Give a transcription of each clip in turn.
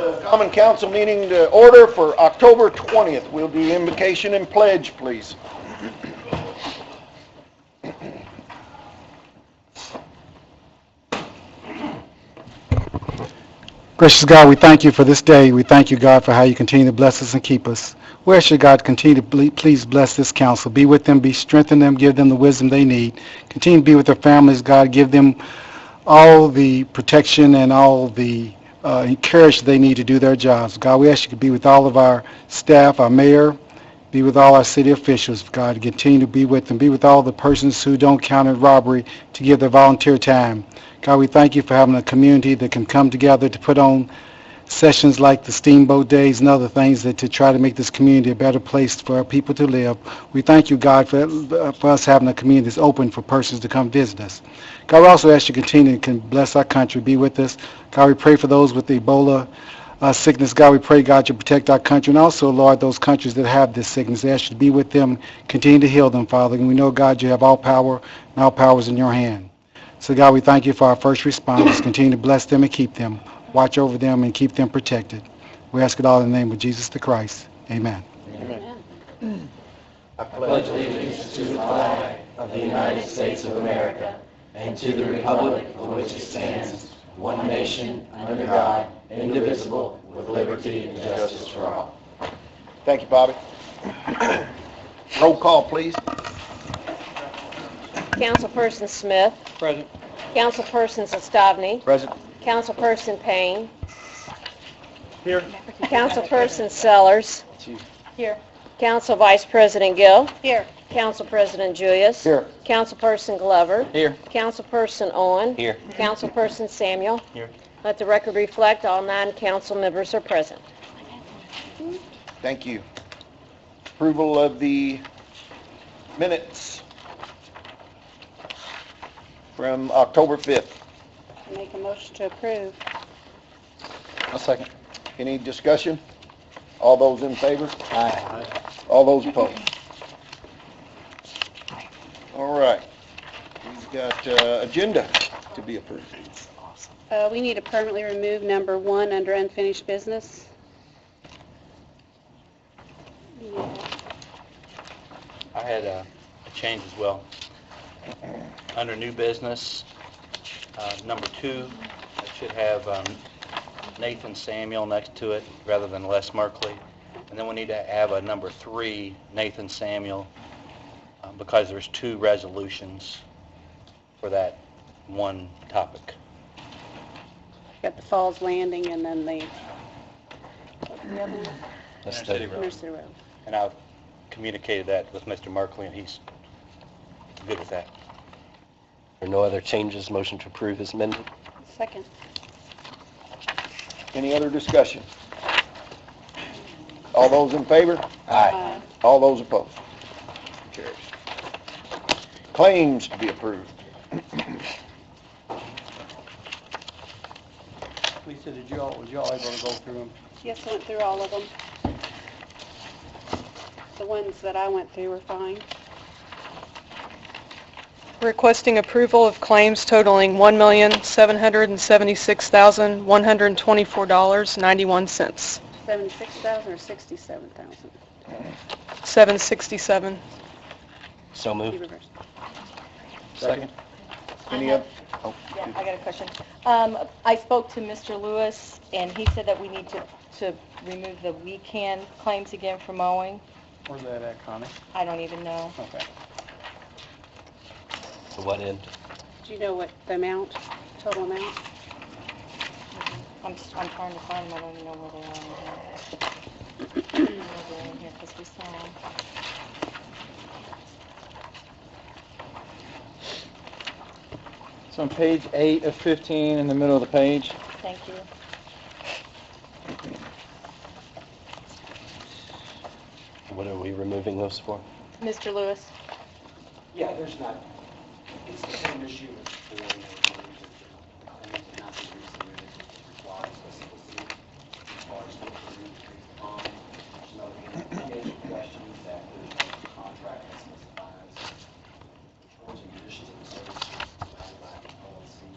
the Common Council meeting to order for October 20th. We'll do invocation and pledge, please. Gracious God, we thank you for this day. We thank you, God, for how you continue to bless us and keep us. We ask you, God, continue to please bless this council. Be with them, strengthen them, give them the wisdom they need. Continue to be with their families, God. Give them all the protection and all the encouragement they need to do their jobs. God, we ask you to be with all of our staff, our mayor, be with all our city officials, God. Continue to be with them. Be with all the persons who don't count as robbery to give their volunteer time. God, we thank you for having a community that can come together to put on sessions like the Steamboat Days and other things to try to make this community a better place for our people to live. We thank you, God, for us having a community that's open for persons to come visit us. God, we also ask you to continue to bless our country, be with us. God, we pray for those with the Ebola sickness. God, we pray, God, you protect our country. And also, Lord, those countries that have this sickness, we ask you to be with them, continue to heal them, Father. And we know, God, you have all power, and all power is in your hand. So, God, we thank you for our first responders. Continue to bless them and keep them. Watch over them and keep them protected. We ask it all in the name of Jesus the Christ. Amen. Amen. I pledge allegiance to the flag of the United States of America and to the republic for which it stands, one nation, under God, indivisible, with liberty and justice for all. Thank you, Bobby. Roll call, please. Councilperson Smith. Present. Councilperson Sestovny. Present. Councilperson Payne. Here. Councilperson Sellers. Here. Council Vice President Gill. Here. Council President Julius. Here. Councilperson Glover. Here. Councilperson Owen. Here. Councilperson Samuel. Here. Let the record reflect all 9 council members are present. Thank you. Approval of the minutes from October 5th. Make a motion to approve. A second. Any discussion? All those in favor? Aye. All those opposed? All right. We've got agenda to be approved. We need to permanently remove number 1 under unfinished business. I had a change as well. Under new business, number 2, it should have Nathan Samuel next to it rather than Les Merkley. And then we need to have a number 3, Nathan Samuel, because there's 2 resolutions for that one topic. Got the Falls Landing and then the City Road. Nursery Road. And I've communicated that with Mr. Merkley, and he's good with that. There are no other changes. Motion to approve is amended. Second. Any other discussion? All those in favor? Aye. All those opposed? Carries. Claims to be approved. Lisa, was y'all able to go through them? Yes, I went through all of them. The ones that I went through were fine. Requesting approval of claims totaling $1,776,124.91. 76,000 or 67,000? $767. So You moved. reversed. Second. Any other? Yeah, I got a question. I spoke to Mr. Lewis, and he said that we need to remove the weekend claims again for mowing. Where's that at, Connie? I don't even know. Okay. To what end? Do you know what the amount, total amount? I'm trying to find them. I don't even know where they are in here. They're in here because we saw them. It's on page 8 of 15 in the middle of the page. Thank you. What are we removing those for? Mr. Lewis? Yeah, there's not, it's the same issue as before, the claims have not been resubmitted, requires specificity as far as what to read, there's no litigation questions that there's no contract that specifies terms and conditions of the service provided by the policy.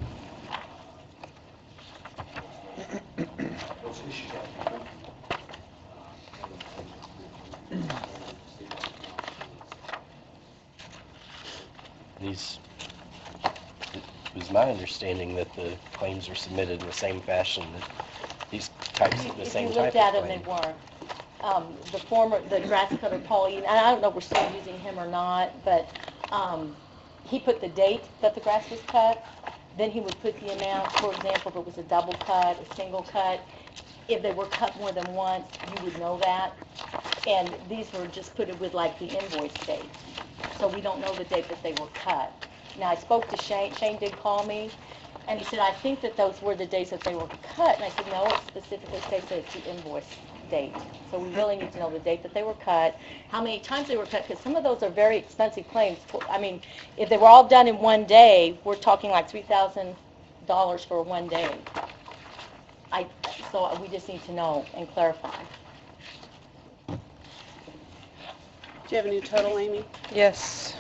Those issues that These, it was my understanding that the claims were submitted in the same fashion, that these types, the same type If you looked at of them, they claim. weren't. The grass cutter Pauline, and I don't know if we're still using him or not, but he put the date that the grass was cut, then he would put the amount, for example, if it was a double cut, a single cut, if they were cut more than once, you would know that. And these were just put it with like the invoice date. So we don't know the date that they were cut. Now, I spoke to Shane. Shane did call me, and he said, I think that those were the days that they were cut. And I said, no, it specifically states that it's the invoice date. So we really need to know the date that they were cut, how many times they were cut, because some of those are very expensive claims. I mean, if they were all done in one day, we're talking like $3,000 for one day. So we just need to know and clarify. Do you have a new total, Amy? Yes.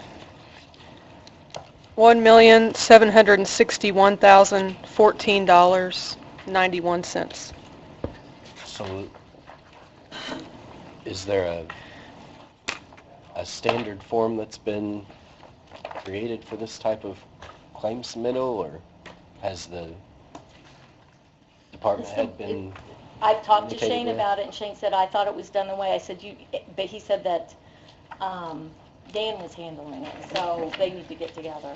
$1,761,014.91. So, is there a standard form that's been created for this type of claim submittal, or has the department head been? I've talked to indicated Shane there? about it, and Shane said, I thought it was done the way. I said, but he said that Dan was handling it, so they need to get together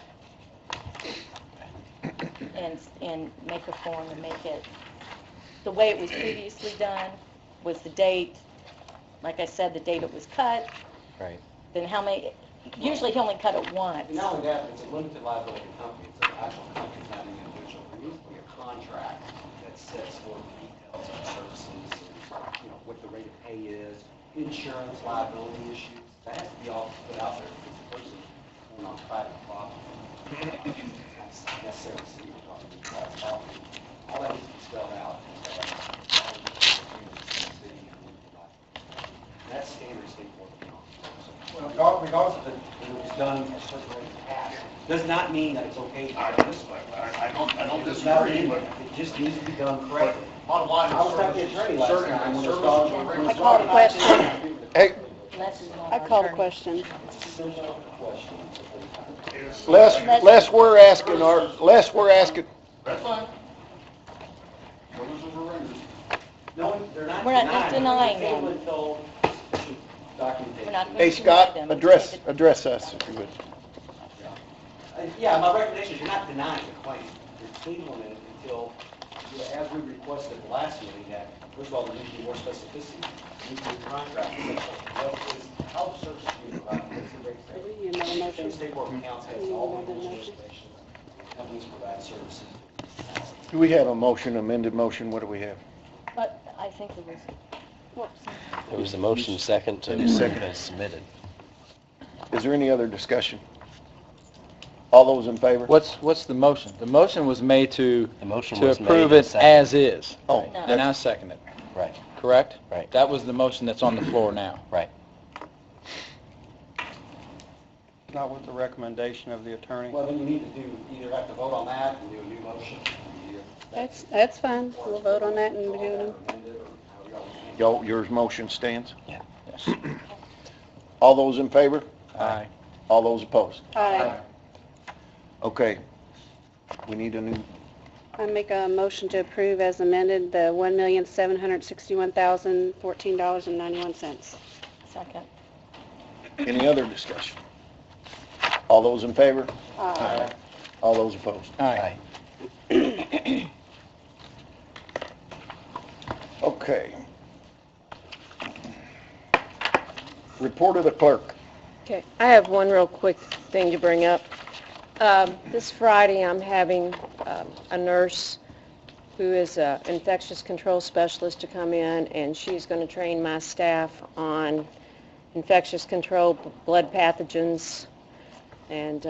and make a form and make it, the way it was previously done was the date, like I said, the date it was cut, Right. then how many, usually he only cut it once. And not only that, it's a limited liability company, it's an actual company, not an individual. There needs to be a contract that sets forth the details of services, and, what the rate of pay is, insurance liability issues. That has to be all put out there for the person going on private property. That's necessarily city property, private property. All that needs to be spelled out. That's standard state board of accounts. Well, regardless of it was done a certain rate of cash, does not mean that it's okay to do it this way. I don't Does not mean disagree, but It just needs to be done correctly. bottom line is. I was at the attorney last time when it started. when it I called a started. question. Hey, Unless it's not I our called a attorney. question. Simple question. Les, we're asking That's fine. No, they're not We're not denying They them. were told documentation. We're not going Hey, to deny Scott, them. address us, if you would. Yeah, my recommendation is you're not denying the claim. You're tabling it until, as we requested at the last meeting, that, first of all, there needs to be more specificity. We need to contract, what is health services being provided, what's the rate of pay? You know, Same motion. State Board of Accounts has all the rules and regulations. Companies provide services. Do we have a motion, amended motion, what do we have? But I think it was, There was a motion second to Second. as submitted. Is there any other discussion? All those in favor? What's the motion? The motion was made to The motion to was made approve and it seconded. as is, Oh, No. and I second it, Right, correct? right, That was the motion that's on the floor now. right. Not with the recommendation of the attorney. Well, then you need to either have to vote on that and do a new motion. That's fine. We'll vote on that and do it. Yours motion stands? Yes. All those in favor? Aye. All those opposed? Aye. Okay. We need a new, I make a motion to approve as amended the $1,761,014.91. second. any other discussion? All those in favor? Aye. All those opposed? Aye. Okay. Report of the clerk. Okay, I have one real quick thing to bring up. This Friday, I'm having a nurse who is an infectious control specialist to come in, and she's going to train my staff on infectious control, blood pathogens, and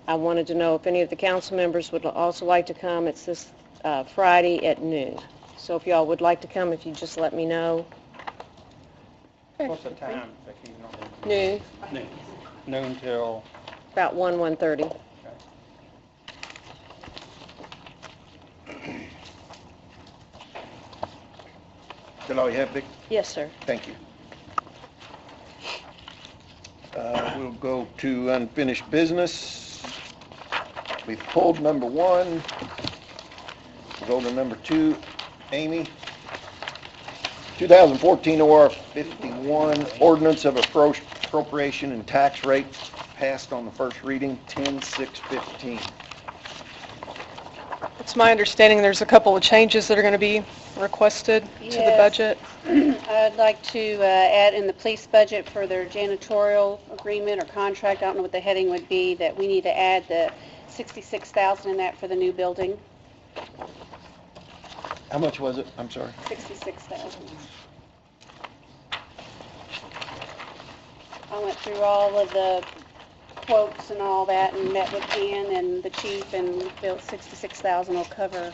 I wanted to know if any of the council members would also like to come. It's this Friday at noon. So if y'all would like to come, if you just let me know. What's the time, Vicki? Noon, Noon till, about 1:30. Is that all you have, Vic? Yes, sir. Thank you. We'll go to unfinished business. We've pulled number 1. We'll go to number 2. Amy? 2014 OR 51, ordinance of appropriation and tax rate, passed on the first reading, 10/6/15. It's my understanding there's a couple of changes that are going to be requested to the Yes. budget. I'd like to add in the police budget for their janitorial agreement or contract, I don't know what the heading would be, that we need to add the $66,000 in that for the new building. How much was it? I'm sorry. $66,000. I went through all of the quotes and all that and met with Ann and the chief, and felt $66,000 will cover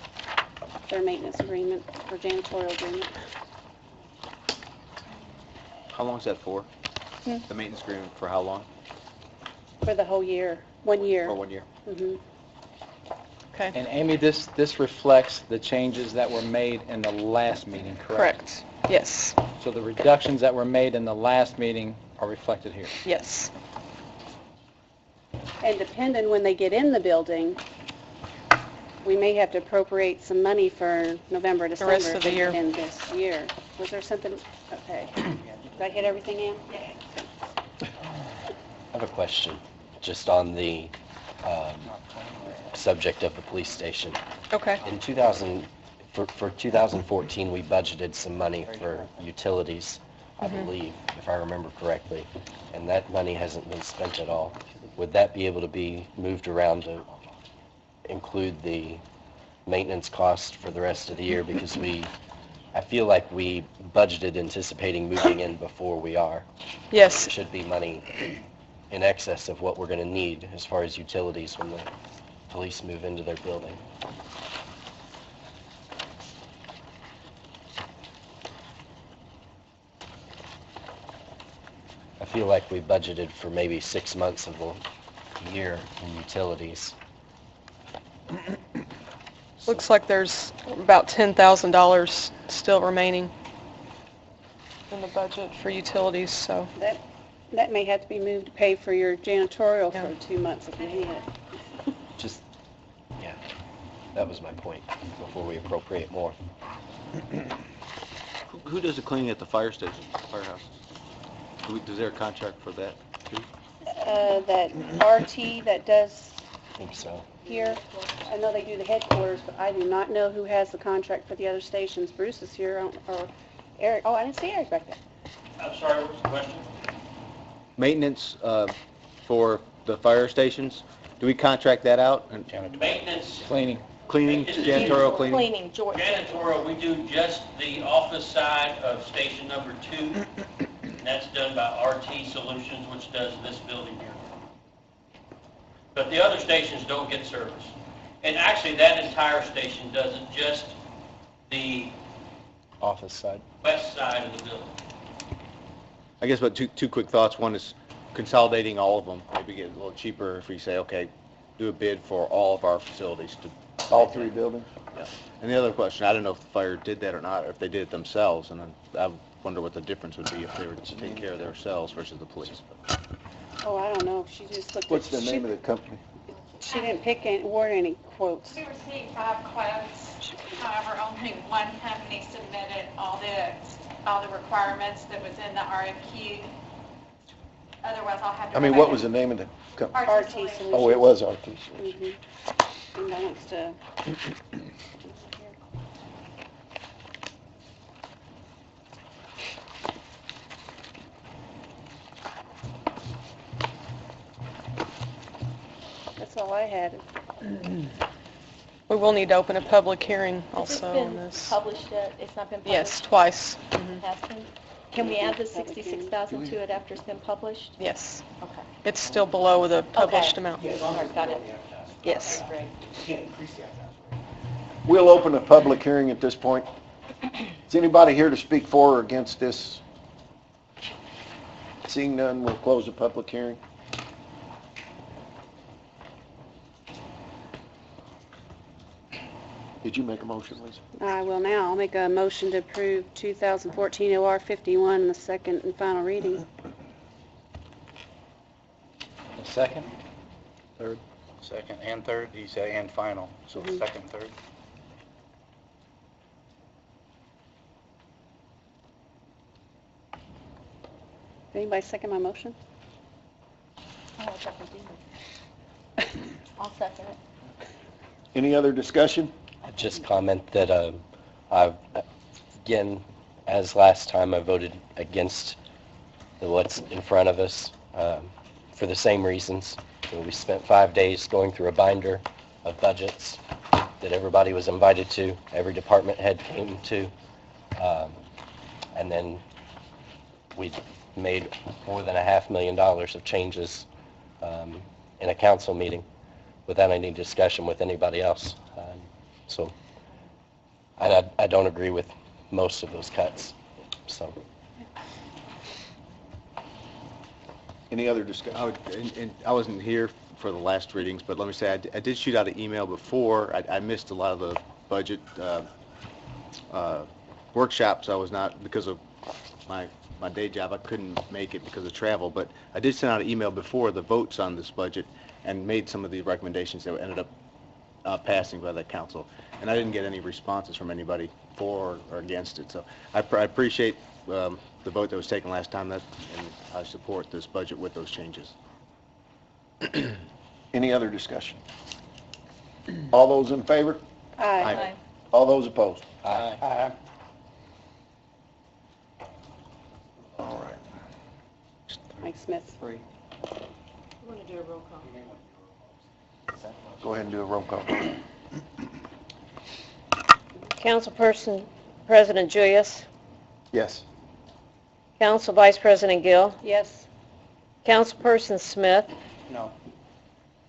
their maintenance agreement or janitorial agreement. How long is that for? The maintenance agreement for how long? For the whole year, 1 year. For 1 year? Mhm. Okay. And Amy, this reflects the changes that were made in the last meeting, correct? Correct. Yes. So the reductions that were made in the last meeting are reflected here. Yes. And depending when they get in the building, we may have to appropriate some money for November, December. rest of if the they year. get in this year. Was there something, okay. Did I hit everything, Ann? I have a question, just on the subject of the police station. Okay. In for 2014, we budgeted some money for utilities, I believe, if I remember correctly, and that money hasn't been spent at all. Would that be able to be moved around to include the maintenance cost for the rest of the year? Because I feel like we budgeted anticipating moving in before we are. Yes. There should be money in excess of what we're going to need as far as utilities when the police move into their building. I feel like we budgeted for maybe 6 months of the year in utilities. Looks like there's about $10,000 still remaining in the budget for utilities, so. That may have to be moved to pay for your janitorial Yeah. for 2 months if you need it. Just, yeah, that was my point, before we appropriate more. Who does the cleaning at the fire station, firehouse? Is there a contract for that too? That RT that does I think so. here, I know they do the headquarters, but I do not know who has the contract for the other stations. Bruce is here, or Eric. Oh, I didn't see Eric back there. I'm sorry, what was the question? Maintenance for the fire stations, do we contract that out? And Maintenance, Cleaning. cleaning, janitorial cleaning? Cleaning, George. janitorial, we do just the office side of station number 2. And that's done by RT Solutions, which does this building here. But the other stations don't get service. And actually, that entire station doesn't, just the Office side. west side of the building. I guess, but two quick thoughts. One is consolidating all of them, maybe get a little cheaper if we say, okay, do a bid for all of our facilities to. All 3 buildings? And the other question, I don't know if the fire did that or not, or if they did it themselves, and I wonder what the difference would be if they were to take care of themselves versus the police. Oh, I don't know. She just looked What's at, the name of the company? she didn't award any quotes. We received 5 quotes, however, only one company submitted all the requirements that was in the RFQ. Otherwise, I'll have to. I mean, what was the name of the company? RT Solutions. Oh, it was RT. Mhm. And that wants to. That's all I had. We will need to open a public hearing Has this also on been this. published yet? It's not been published? Yes, twice. Has been? Can we add the 66,000 to it after it's been published? Yes. Okay. It's still below the published Okay. amount. All right, got it. Yes. Great. Can't increase the advertising rate. We'll open a public hearing at this point. Is anybody here to speak for or against this? Seeing none, we'll close the public hearing. Did you make a motion, Lisa? I will now. I'll make a motion to approve 2014 OR 51 in the second and final reading. A second? Third. Second and third, he said and final, so Mhm. second, third. Anybody second my motion? I'll second it. Any other discussion? I'd just comment that I've, again, as last time, I voted against what's in front of us for the same reasons. So we spent 5 days going through a binder of budgets that everybody was invited to, every department head came to, and then we made more than $500,000 of changes in a council meeting without any discussion with anybody else. So I don't agree with most of those cuts, so. Any other discussion? And I wasn't here for the last readings, but let me say, I did shoot out an email before. I missed a lot of the budget workshops. I was not, because of my day job, I couldn't make it because of travel, but I did send out an email before the votes on this budget and made some of the recommendations that ended up passing by the council. And I didn't get any responses from anybody for or against it. So I appreciate the vote that was taken last time, and I support this budget with those changes. Any other discussion? All those in favor? Aye. All those opposed? Aye. All right. Mike Smith. Three. You want to do a roll call? Go ahead and do a roll call. Councilperson President Julius, Yes. Council Vice President Gill, Yes. Councilperson Smith, No.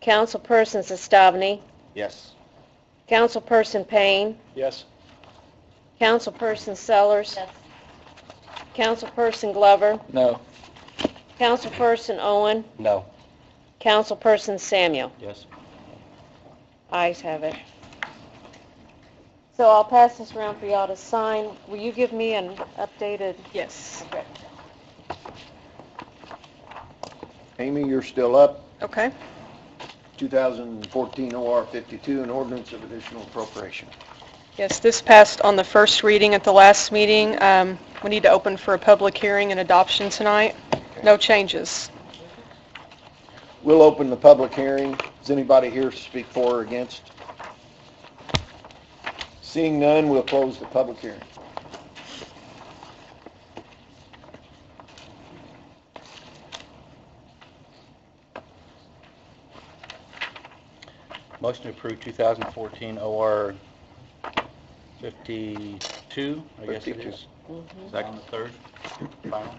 Councilperson Sestavny, Yes. Councilperson Payne, Yes. Councilperson Sellers, Yes. Councilperson Glover, No. Councilperson Owen, No. Councilperson Samuel. Yes. Ayes have it. So I'll pass this around for y'all to sign. Will you give me an updated? Yes. Okay. Amy, you're still up. Okay. 2014 OR 52, an ordinance of additional appropriation. Yes, this passed on the first reading at the last meeting. We need to open for a public hearing and adoption tonight. No changes. We'll open the public hearing. Is anybody here to speak for or against? Seeing none, we'll close the public hearing. Motion to approve 2014 OR 52, I guess it 52. is. On the third, final.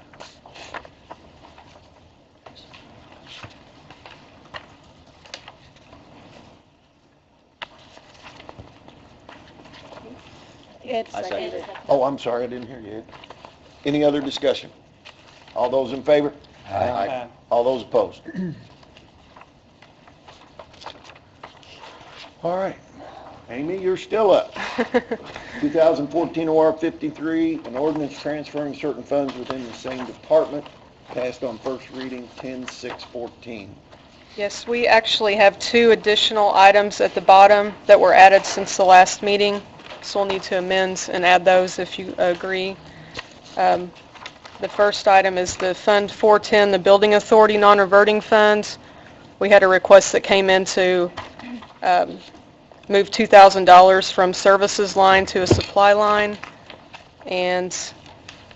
Ed I second seconded. Oh, I'm sorry, I didn't hear you. Any other discussion? All those in favor? Aye. All those opposed? All right. Amy, you're still up. 2014 OR 53, an ordinance transferring certain funds within the same department, passed on first reading 10/6/14. Yes, we actually have two additional items at the bottom that were added since the last meeting, so we'll need to amend and add those if you agree. The first item is the Fund 410, the Building Authority Non-Reverting Fund. We had a request that came in to move $2,000 from services line to a supply line, and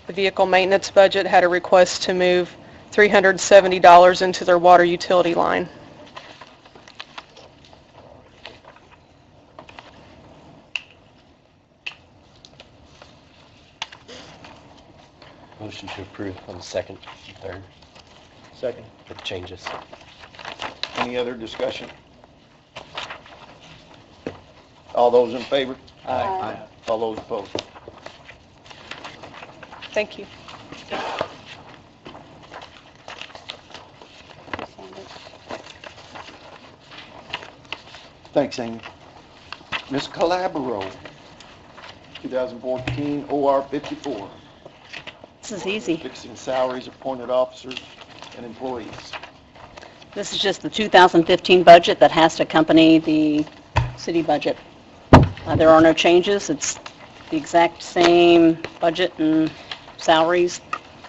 the vehicle maintenance budget had a request to move $370 into their water utility line. Motion to approve on the second and third Second. with changes. Any other discussion? All those in favor? Aye. All those opposed? Thank you. Who signed it? Thanks, Amy. Ms. Calabro, 2014 OR 54, This is easy. fixing salaries, appointed officers, and employees. This is just the 2015 budget that has to accompany the city budget. There are no changes. It's the exact same budget and salaries,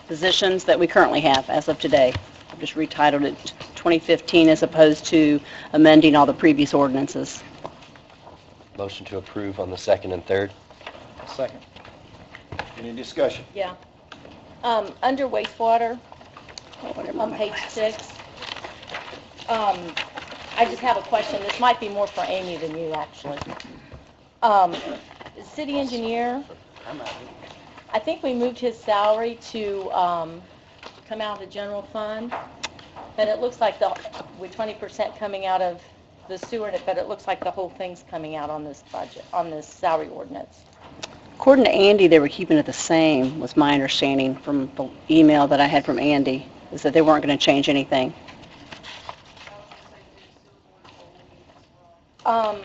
positions that we currently have as of today. I've just retitled it 2015 as opposed to amending all the previous ordinances. Motion to approve on the second and third. Second. Any discussion? Yeah. Under wastewater, on page 6, I just have a question. This might be more for Amy than you, actually. City engineer, I think we moved his salary to come out of the general fund, but it looks like with 20% coming out of the sewer, but it looks like the whole thing's coming out on this budget, on this salary ordinance. According to Andy, they were keeping it the same, was my understanding from the email that I had from Andy, is that they weren't going to change anything. I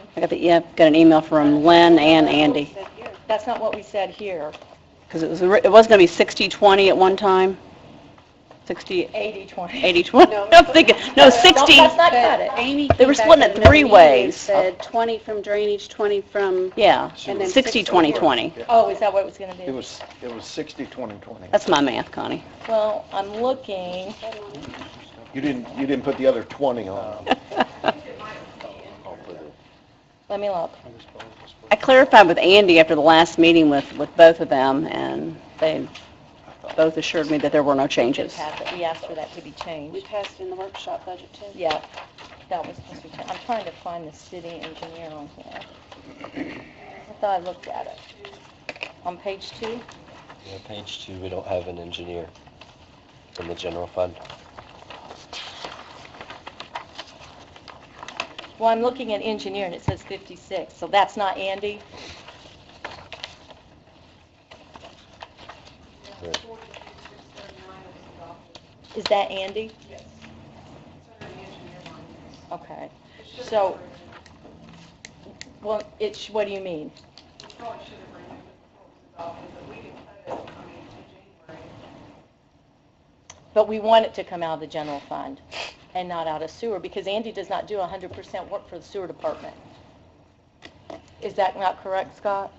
got an email from Len and Andy, That's not what we said here. because it was going to be 60/20 at one time. 60, 80/20. 80/20. No, I'm thinking, no, 60. Let's not cut it. Amy They were came splitting back it at another 3 meeting and ways. said 20 from drainage, 20 from, Yeah, and then 60/20/20. Oh, is that what it was going to It be? was 60/20/20. That's my math, Connie. Well, I'm looking. You didn't put the other 20 on. Let me look. I clarified with Andy after the last meeting with both of them, and they both assured me that there were no changes. We asked for that to be Mm-hmm. changed. we passed in the workshop budget too. Yeah, that was supposed to be changed. I'm trying to find the city engineer on here. I thought I looked at it. On page 2? Yeah, page 2, we don't have an engineer in the general fund. Well, I'm looking at engineer and it says 56, so that's not Andy? Right. Is that Andy? Yes. Okay. So, well, what do you mean? But we want it to come out of the general fund and not out of sewer, because Andy does not do 100% work for the sewer department. Is that not correct, Scott?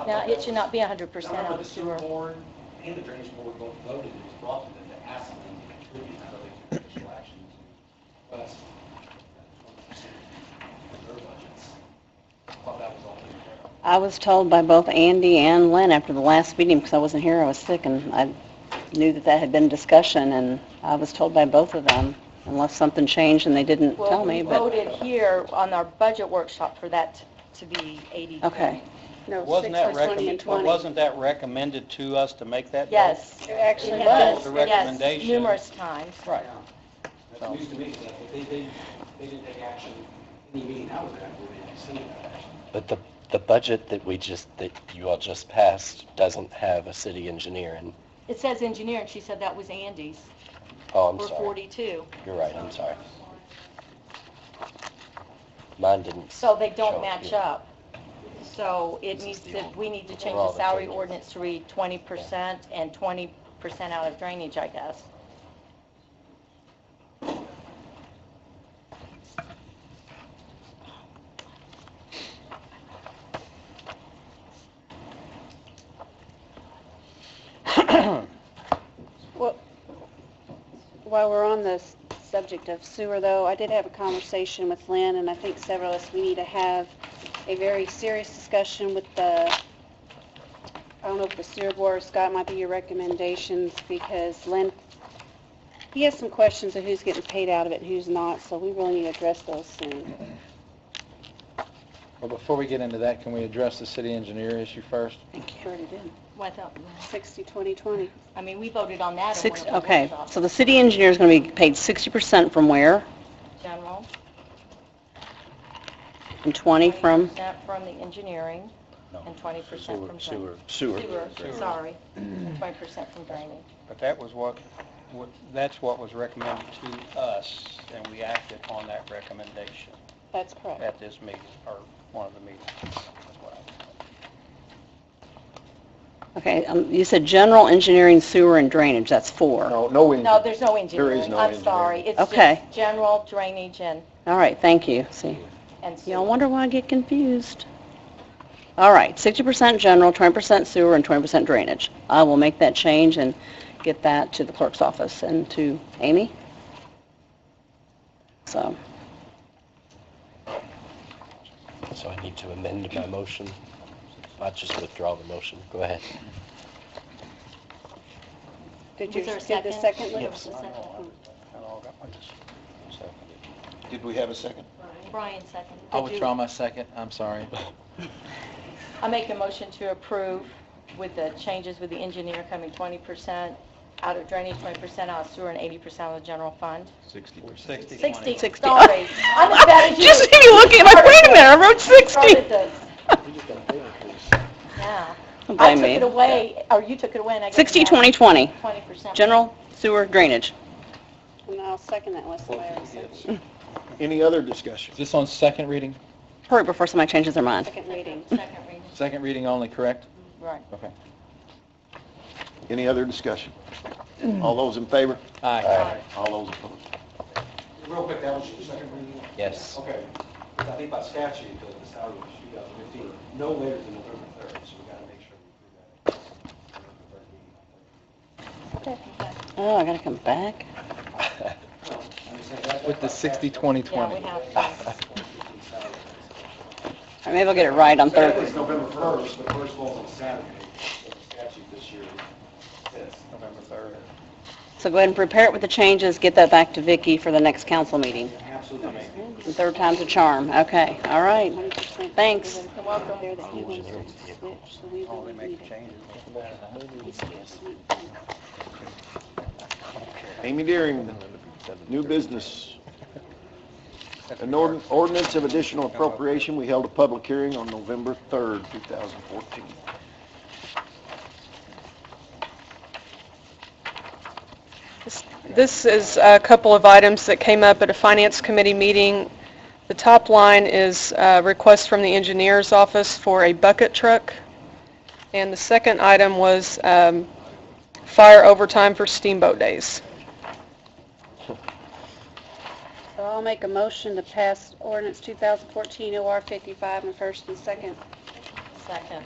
Now, it should not be 100% out of sewer. Board and the drainage board both voted, it was brought to them to ask them to contribute how they took official action to us. Their budgets. I thought that was all taken care of. I was told by both Andy and Len after the last meeting, because I wasn't here, I was sick, and I knew that had been discussion, and I was told by both of them, unless something changed and they didn't tell me, Well, but... we voted here on our budget workshop for that to be 80. Okay. No, Wasn't 6 that for 20 and 20. wasn't that recommended to us to make that vote? Yes. It actually It has was. The been, yes, recommendation. numerous times. Right. That's news to me, because they didn't take action, any meeting I was at, where they considered that action. But the budget that you all just passed doesn't have a city engineer in. It says engineer, and she said that was Andy's. Oh, I'm For sorry. 42. You're right, I'm sorry. Mine didn't. So they don't show match here. up. So it This needs is the to, old- we need to these change are all the the salary changes. ordinance to read 20% and 20% out of drainage, I guess. Well, while we're on the subject of sewer, though, I did have a conversation with Lynn, and I think several of us, we need to have a very serious discussion with the, I don't know if the sewer board, or Scott, might be your recommendations, because Lynn, he has some questions of who's getting paid out of it and who's not, so we really need to address those soon. Well, before we get into that, can we address the city engineer issue first? Sure he did. Well, I thought, 60, 20, 20. I mean, we voted on that in one of the Okay, workshops. so the city engineer is going to be paid 60% from where? General. And 20 from? 20% from the engineering and 20% from drainage. Sewer. Sewer, sorry. 20% from drainage. But that was that's what was recommended to us, and we acted on that recommendation That's correct. at this meeting, or one of the meetings. That's what Okay, you said general engineering, sewer, and drainage, that's 4. No No, engineering. there's no engineering. no I'm engineering. sorry. It's Okay. just general drainage and All right, thank you. See, sewer. y'all wonder why I get confused. All right, 60% general, 20% sewer, and 20% drainage. I will make that change and get that to the clerk's office and to Amy. So, So I need to amend my motion. I'll just withdraw the motion. Go ahead. did Was there a second? Yes. Did we have a second? Brian second. I'll withdraw my second, I'm sorry. I make a motion to approve with the changes with the engineer coming 20% out of drainage, 20% out of sewer, and 80% out of the general fund. 60%. 60, 60. sorry. I'm as bad as you. just you looking at my, wait a minute, I wrote 60. Started this. Yeah. Don't I blame took me. it away, or you took it away, and I got 60, it back. 20, 20. 20%. General, sewer, drainage. And I'll second that, Leslie. Any other discussion? Is this on second reading? Hurry before somebody changes their mind. Second reading. Second reading. Second reading only, correct? Right. Okay. Any other discussion? All those in favor? Aye. All those opposed? Real quick, that was your second reading? Yes. Okay. I think by statute, the salary was 2015, no later than November 3rd, so we got to make sure we approve that. Oh, I gotta come back. With the 60, 20, Yeah, we 20. have to. All right, maybe I'll get it right on It's Thursday. November 1st, the first falls on Saturday, so the statute this year says November 3rd. So go ahead and prepare it with the changes, get that back to Vicki for the next council meeting. absolutely. And third time's a charm. Okay, all right. Thanks. You're welcome. Oh, they make the changes. Amy Deering, new business. An ordinance of additional appropriation. We held a public hearing on November 3rd, 2014. This is a couple of items that came up at a Finance Committee meeting. The top line is a request from the engineer's office for a bucket truck. And the second item was fire overtime for steamboat days. So I'll make a motion to pass ordinance 2014 OR 55 on first and second. Second.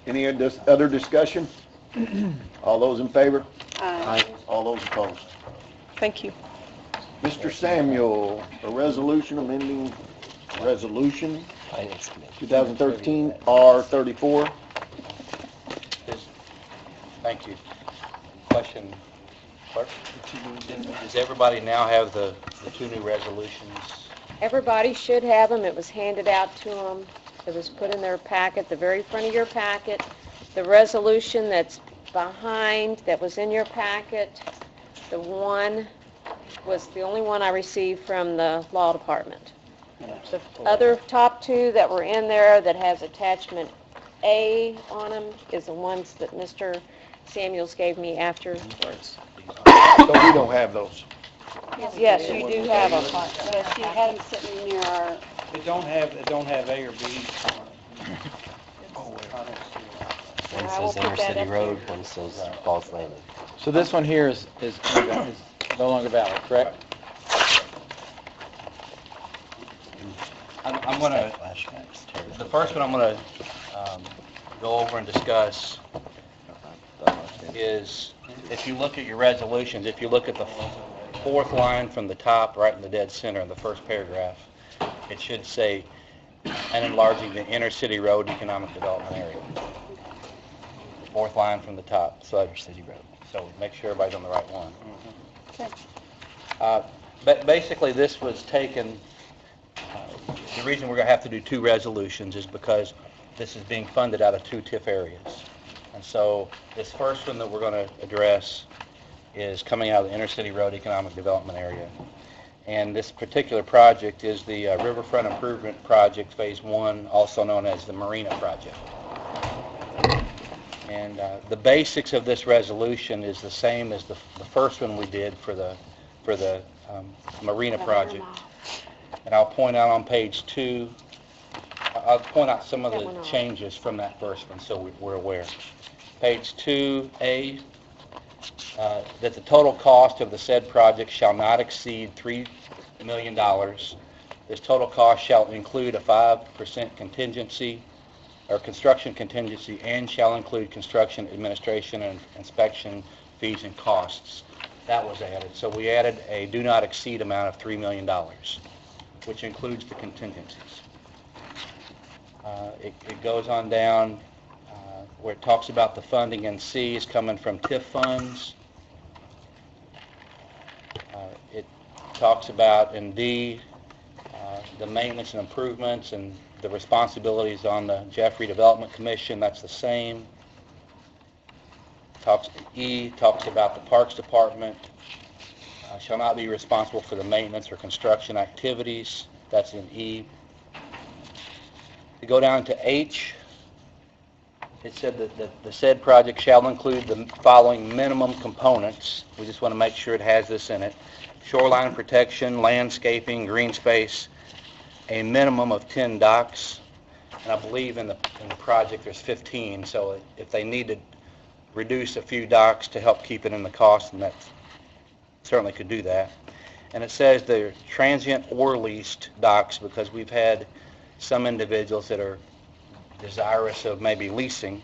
Any other discussion? All those in favor? Aye. All those opposed? Thank you. Mr. Samuel, a resolution amending resolution Finance Committee. 2013 R34. Thank you. Question, clerk? Does everybody now have the two new resolutions? Everybody should have them. It was handed out to them. It was put in their packet, the very front of your packet. The resolution that's behind, that was in your packet, the one was the only one I received from the law department. The other top two that were in there that has attachment A on them is the ones that Mr. Samuels gave me afterwards. So we don't have those. Yes, you do have them. Yes, you had them sitting near our... It don't have A or B. One I will says put Inner that City up Road, one says Falls Landing. So this one here is no longer valid, correct? I'm going to, the first one I'm going to go over and discuss is, if you look at your resolutions, if you look at the fourth line from the top, right in the dead center of the first paragraph, it should say, and enlarging the Inner City Road Economic Development Area. Fourth line from the top, so Inner City Road. So make sure everybody's on the right one. But basically, this was taken, the reason we're going to have to do two resolutions is because this is being funded out of two TIF areas. And so this first one that we're going to address is coming out of the Inner City Road Economic Development Area. And this particular project is the Riverfront Improvement Project Phase 1, also known as the Marina Project. And the basics of this resolution is the same as the first one we did for the Marina Project. And I'll point out on page 2, I'll point out some of That one the off. changes from that first one, so we're aware. Page 2A, that the total cost of the said project shall not exceed $3 million. This total cost shall include a 5% contingency, or construction contingency, and shall include construction, administration, and inspection fees and costs. That was added. So we added a do not exceed amount of $3 million, which includes the contingencies. It goes on down where it talks about the funding in C is coming from TIF funds. It talks about in D, the maintenance and improvements and the responsibilities on the Jeff Redevelopment Commission, that's the same. E talks about the Parks Department shall not be responsible for the maintenance or construction activities, that's in E. To go down to H, it said that the said project shall include the following minimum components. We just want to make sure it has this in it. Shoreline protection, landscaping, green space, a minimum of 10 docks, and I believe in the project there's 15, so if they need to reduce a few docks to help keep it in the cost, and that certainly could do that. And it says they're transient or leased docks, because we've had some individuals that are desirous of maybe leasing,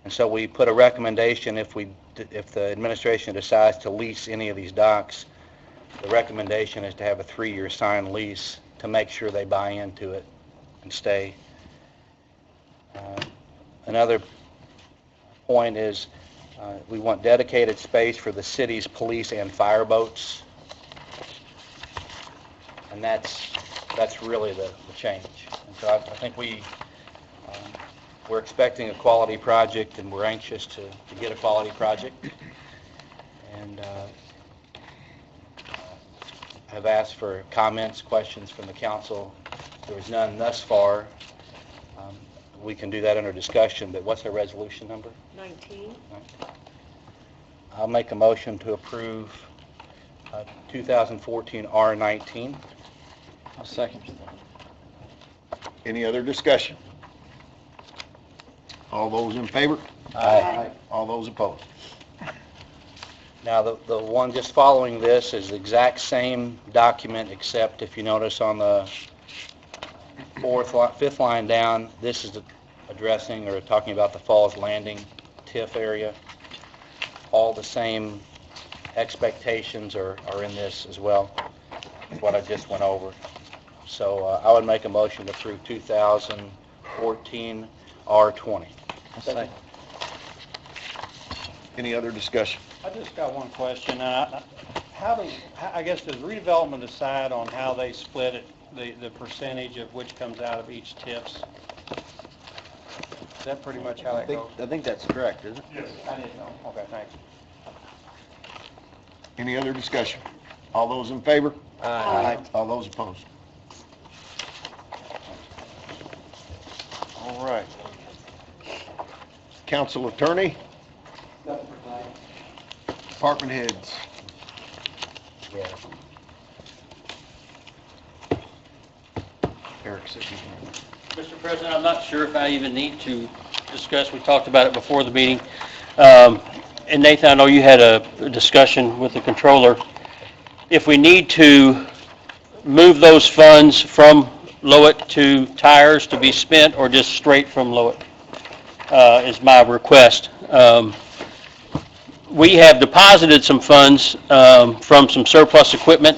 and so we put a recommendation if the administration decides to lease any of these docks, the recommendation is to have a 3-year signed lease to make sure they buy into it and stay. Another point is we want dedicated space for the city's police and fire boats, and that's really the change. And so I think we're expecting a quality project, and we're anxious to get a quality project, and have asked for comments, questions from the council. There was none thus far. We can do that under discussion, but what's our resolution number? 19. I'll make a motion to approve 2014 R19. I'll second. Any other discussion? All those in favor? Aye. All those opposed? Now, the one just following this is the exact same document, except if you notice on the fifth line down, this is addressing or talking about the Falls Landing TIF area. All the same expectations are in this as well, what I just went over. So I would make a motion to approve 2014 R20. Second. Any other discussion? I just got one question. I guess, does redevelopment decide on how they split it, the percentage of which comes out of each TIFs? Is that pretty much how that goes? I think that's correct, isn't it? Yes. I didn't know. Okay, thanks. Any other discussion? All those in favor? Aye. All those opposed? All right. Council attorney? Nothing for tonight. Department heads? Yeah. Eric said he's going Mr. President, I'm not sure if I even need to discuss, we talked about it before the meeting. And Nathan, I know you had a discussion with the controller. If we need to move those funds from Lowett to tires to be spent, or just straight from Lowett, is my request. We have deposited some funds from some surplus equipment.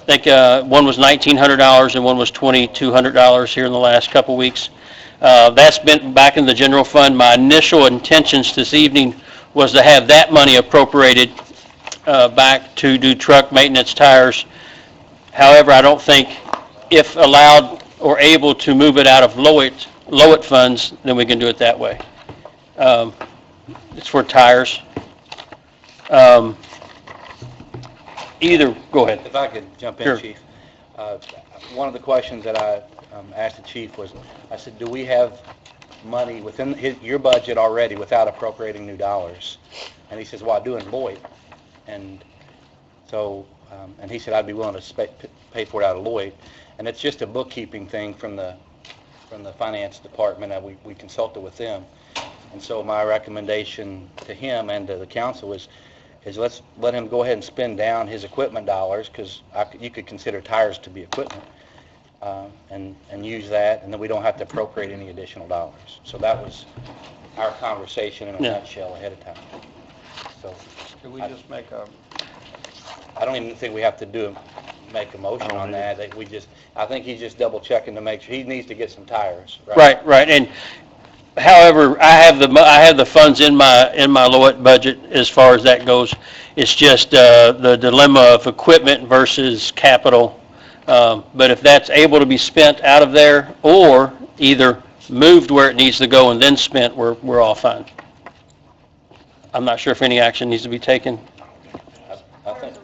I think one was $1,900 and one was $2,200 here in the last couple weeks. That's been back in the general fund. My initial intentions this evening was to have that money appropriated back to do truck maintenance, tires. However, I don't think, if allowed or able to move it out of Lowett funds, then we can do it that way. It's for tires. Either, go ahead. If I could jump in, Sure. Chief. One of the questions that I asked the chief was, I said, do we have money within your budget already without appropriating new dollars? And he says, well, I do in Lloyd. And so, and he said, I'd be willing to pay for it out of Lloyd. And it's just a bookkeeping thing from the from the finance department, and we consulted with them. And so my recommendation to him and to the council is let's let him go ahead and spend down his equipment dollars, because you could consider tires to be equipment, and use that, and then we don't have to appropriate any additional dollars. So that was our conversation in a nutshell ahead of time. So Could we just make a, I don't even think we have to make a motion on that. I think he's just double checking to make sure, he needs to get some tires, right? Right, and however, I have the funds in my Lowett budget as far as that goes. It's just the dilemma of equipment versus capital. But if that's able to be spent out of there, or either moved where it needs to go and then spent, we're all fine. I'm not sure if any action needs to be taken. I think,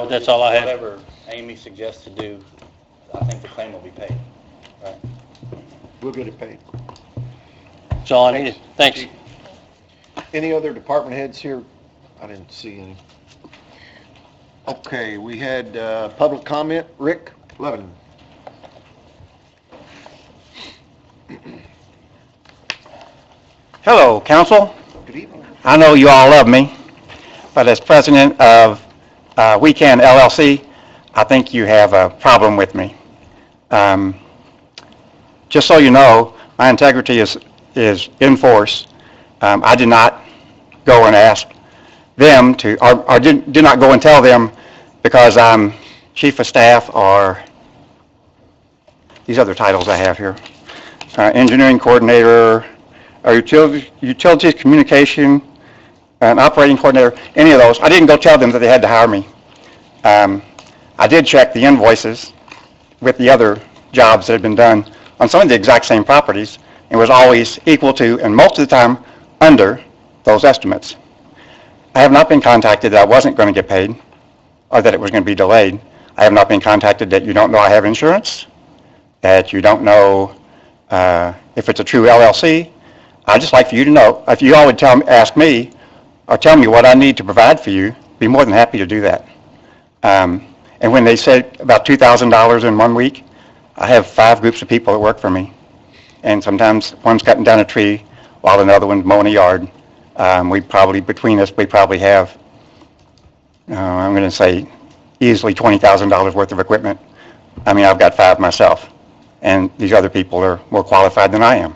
That's all I have. Whatever Amy suggests to do, I think the claim will be paid, right? We'll get it paid. That's all I needed. Thanks. Any other department heads here? I didn't see any. Okay, we had public comment. Rick Levin. Hello, council. Good evening. I know you all love me, but as president of Weekend LLC, I think you have a problem with me. Just so you know, my integrity is in force. I did not go and ask them to, or did not go and tell them because I'm chief of staff or these other titles I have here, engineering coordinator, or utilities communication, and operating coordinator, any of those. I didn't go tell them that they had to hire me. I did check the invoices with the other jobs that had been done on some of the exact same properties, and was always equal to, and most of the time, under those estimates. I have not been contacted that I wasn't going to get paid, or that it was going to be delayed. I have not been contacted that you don't know I have insurance, that you don't know if it's a true LLC. I'd just like for you to know, if you all would ask me, or tell me what I need to provide for you, be more than happy to do that. And when they said about $2,000 in 1 week, I have 5 groups of people that work for me. And sometimes one's cutting down a tree while another one's mowing a yard. Between us, we probably have, I'm going to say, easily $20,000 worth of equipment. I mean, I've got 5 myself, and these other people are more qualified than I am.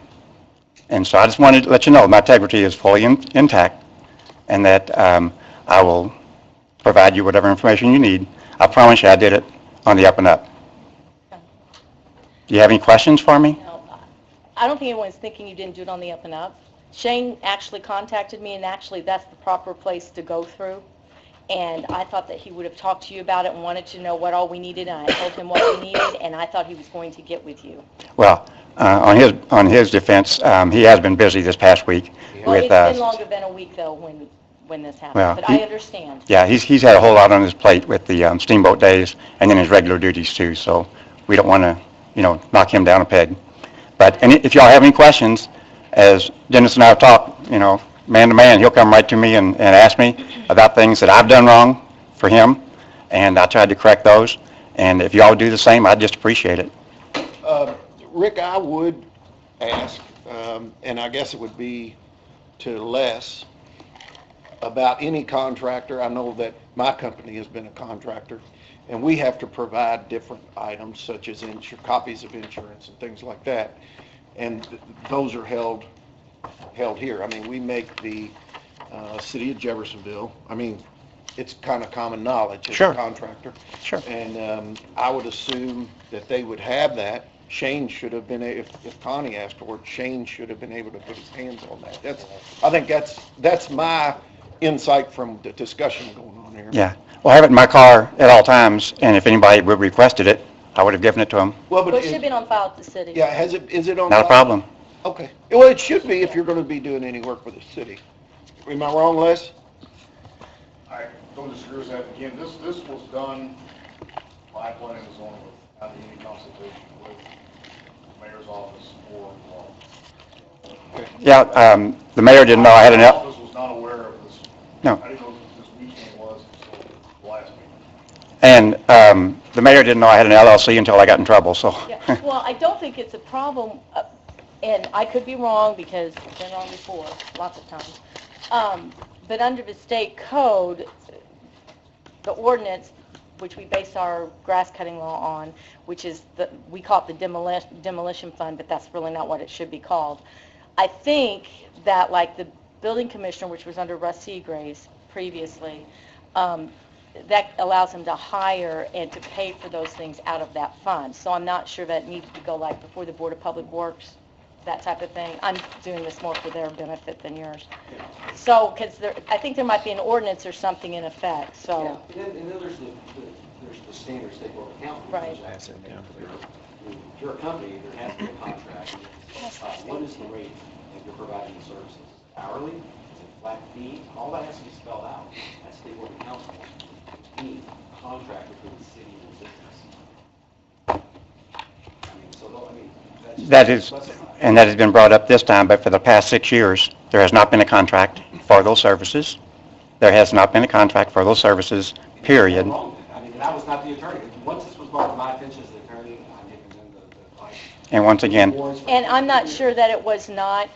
And so I just wanted to let you know my integrity is fully intact, and that I will provide you whatever information you need. I promise you I did it on the up and up. Do you have any questions for me? No, I don't think anyone's thinking you didn't do it on the up and up. Shane actually contacted me, and actually that's the proper place to go through. And I thought that he would have talked to you about it and wanted to know what all we needed, and I told him what we needed, and I thought he was going to get with you. Well, on his defense, he has been busy this past week. Well, it's been longer than a week, though, when this happened, Well, but I understand. Yeah, he's had a whole lot on his plate with the steamboat days and then his regular duties too, so we don't want to, knock him down a peg. But if y'all have any questions, as Dennis and I have talked, man to man, he'll come right to me and ask me about things that I've done wrong for him, and I tried to correct those. And if y'all would do the same, I'd just appreciate it. Rick, I would ask, and I guess it would be to Les, about any contractor. I know that my company has been a contractor, and we have to provide different items such as copies of insurance and things like that, and those are held here. I mean, we make the city of Jeffersonville. I mean, it's kind of common knowledge as a contractor. Sure. And I would assume that they would have that. Shane should have been, if Connie asked for it, Shane should have been able to put his hands on that. I think that's my insight from the discussion going on here. Yeah. Well, I have it in my car at all times, and if anybody would requested it, I would have given it to them. Well, But it should have been on file at the city. Yeah, is it on? Not a problem. Okay. Well, it should be if you're going to be doing any work for the city. Am I wrong, Les? I don't disagree with that. Again, this was done by planning and zoning without any consultation with the mayor's office or law. Yeah, the mayor didn't know I had an... My office was not aware of this. No. I didn't know this weekend was until the last meeting. And mayor didn't know I had an LLC until I got in trouble, so. Yeah, well, I don't think it's a problem, and I could be wrong because I've been wrong before, lots of times. But under the state code, the ordinance, which we base our grass cutting law on, which is we call it the demolition fund, but that's really not what it should be called. I think that like the building commissioner, which was under Russ Seagraves previously, that allows him to hire and to pay for those things out of that fund. So I'm not sure that needs to go like before the Board of Public Works, that type of thing. I'm doing this more for their benefit than yours. So, because I think there might be an ordinance or something in effect, so. Yeah, and then there's the standard state board accounting. Right. If you're a company, there has to be a contract. What is the rate that you're providing the services? Hourly? Is it flat fee? All that has to be spelled out. That's state board accounting. Any contract between the city and the business. That is, and that has been brought up this time, but for the past 6 years, there has not been a contract for those services. There has not been a contract for those services, period. I mean, I was not the attorney. Once this was brought to my attention as the attorney, I'm giving them the advice. And once again, And I'm not sure that it was not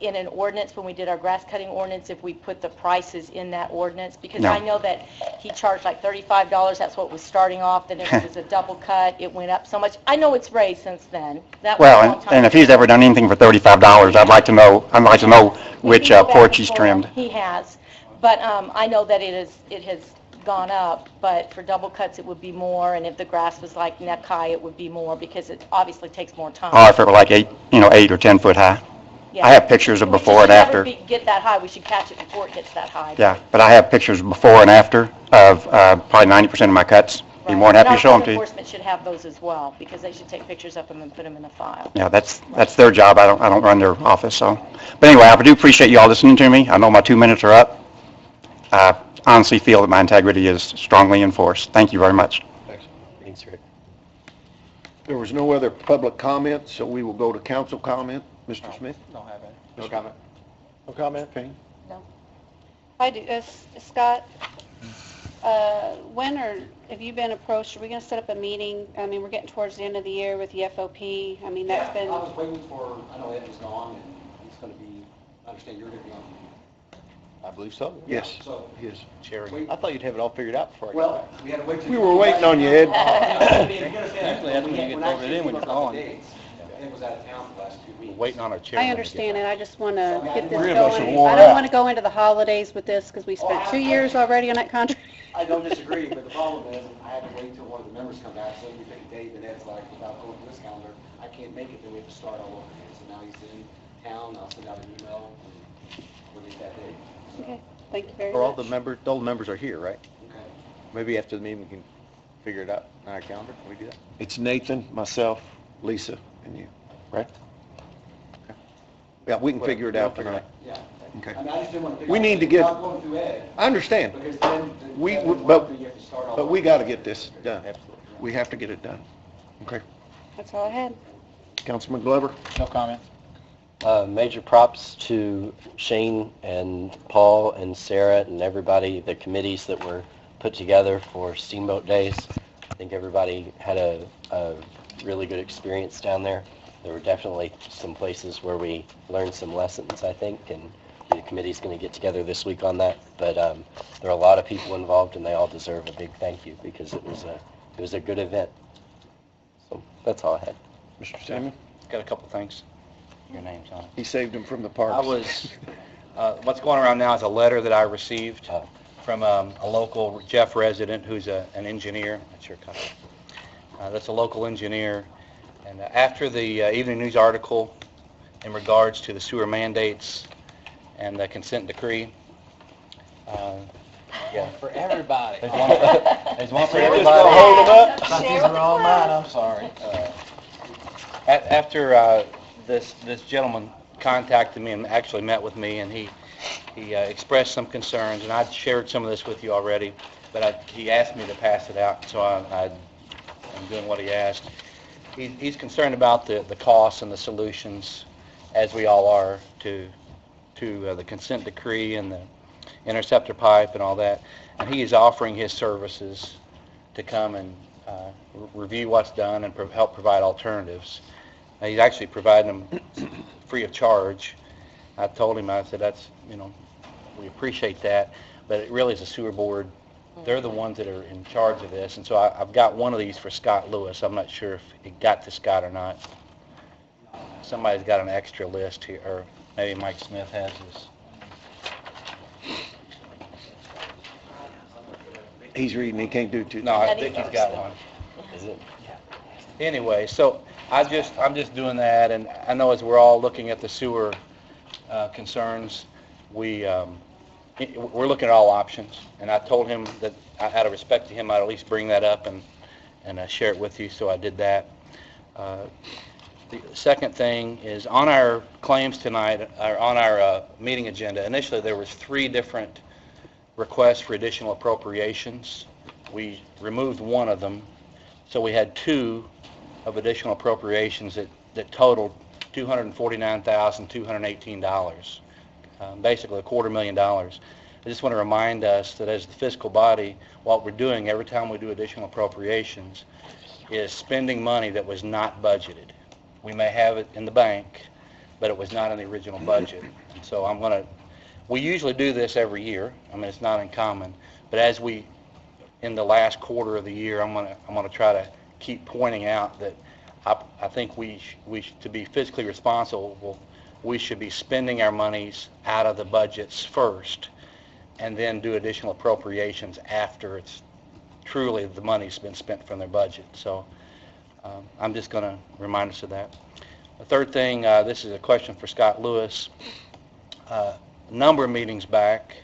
in an ordinance, when we did our grass cutting ordinance, if we put the prices in that ordinance, because No. I know that he charged like $35, that's what was starting off, then if it was a double cut, it went up so much. I know it's raised since then. That was a long well, time and if ago. he's ever done anything for $35, I'd like to know which Maybe go back porch he's before. trimmed. He has, but I know that it has gone up, but for double cuts, it would be more, and if the grass was like neck high, it would be more, because it obviously takes more time. Or if it were like 8 or 10 foot high. Yeah. I have pictures of We before should and after. never get that high, we should catch it before it gets that high. Yeah, but I have pictures before and after of probably 90% of my cuts. Be more than happy to show them to And you. our code enforcement should have those as well, because they should take pictures of them and put them in the file. Yeah, that's their job. I don't run their office, so. But anyway, I do appreciate you all listening to me. I know my 2 minutes are up. I honestly feel that my integrity is strongly enforced. Thank you very much. Thanks, Rick. There was no other public comment, so we will go to council comment. Mr. Smith? Don't have any. No comment. No comment, okay. I do. Scott, have you been approached, are we going to set up a meeting? I mean, we're getting towards the end of the year with the FOP. I mean, that's Yeah, been, I was waiting for, I know Ed was gone, and he's going to be, I understand you're going to be on. I believe so. Yes, So, yes. Cherry. I thought you'd have it all figured out before I got well, back. we had to wait. We were waiting on you, Ed. Usually that's when you get voted in when you're gone. Ed was out of town for the last 2 weeks. Waiting on our chairman. I understand it. I just want to get this Three of us are going. worn I don't out. want to go into the holidays with this because we spent 2 years already on that contract. I don't disagree, but the problem is, I had to wait until one of the members come back, so we pick a date, and Ed's like, without going to this calendar, I can't make it, then we have to start all over again. So now he's in town, I'll send out an email, and we'll get that date. Okay, thank you very Or all the much. members, all the members are here, right? Okay. Maybe after the meeting, we can figure it out on our calendar. Can we do that? It's Nathan, myself, Lisa, and you, right? Okay. Yeah, we can figure it out tonight. Yeah. Okay. I mean, I just didn't want to pick We up- need to get- Without going through Ed, I understand, because then. We- Ed we- would but- work, you have to start all but over. we got to get this done. Absolutely. We have to get it done. Okay. That's all I had. Councilman Glover? No comment. Major props to Shane and Paul and Sarah and everybody, the committees that were put together for Steamboat Days. I think everybody had a really good experience down there. There were definitely some places where we learned some lessons, I think, and the committee's going to get together this week on that. But there are a lot of people involved, and they all deserve a big thank you because it was a good event. So that's all I had. Mr. Samuel? Got a couple things. Your name's on it. He saved him from the parks. I was, what's going around now is a letter that I received from a local Jeff resident who's an engineer. That's your copy. That's a local engineer. And after the Evening News article in regards to the sewer mandates and the consent decree, yeah. For everybody. There's one for everybody. Hold them up. Thought these were all mine, I'm sorry. After this gentleman contacted me and actually met with me, and he expressed some concerns, and I'd shared some of this with you already, but he asked me to pass it out, so I'm doing what he asked. He's concerned about the costs and the solutions, as we all are, to the consent decree and the interceptor pipe and all that, and he is offering his services to come and review what's done and help provide alternatives. He's actually providing them free of charge. I told him, I said, that's, we appreciate that, but it really is the sewer board. They're the ones that are in charge of this, and so I've got one of these for Scott Lewis. I'm not sure if it got to Scott or not. Somebody's got an extra list here, or maybe Mike Smith has this. He's reading, he can't do two. No, I think he's got one. Is it? Anyway, so I'm just doing that, and I know as we're all looking at the sewer concerns, we're looking at all options, and I told him that out of respect to him, I'd at least bring that up and share it with you, so I did that. The second thing is on our claims tonight, or on our meeting agenda, initially there was 3 different requests for additional appropriations. We removed one of them, so we had 2 of additional appropriations that totaled $249,218, basically $250,000. I just want to remind us that as the fiscal body, what we're doing every time we do additional appropriations is spending money that was not budgeted. We may have it in the bank, but it was not in the original budget. So we usually do this every year. I mean, it's not uncommon, but as in the last quarter of the year, I'm gonna try to keep pointing out that I think to be fiscally responsible, we should be spending our monies out of the budgets first, and then do additional appropriations after it's truly the money's been spent from their budget. So I'm just going to remind us of that. The third thing, this is a question for Scott Lewis. A number of meetings back,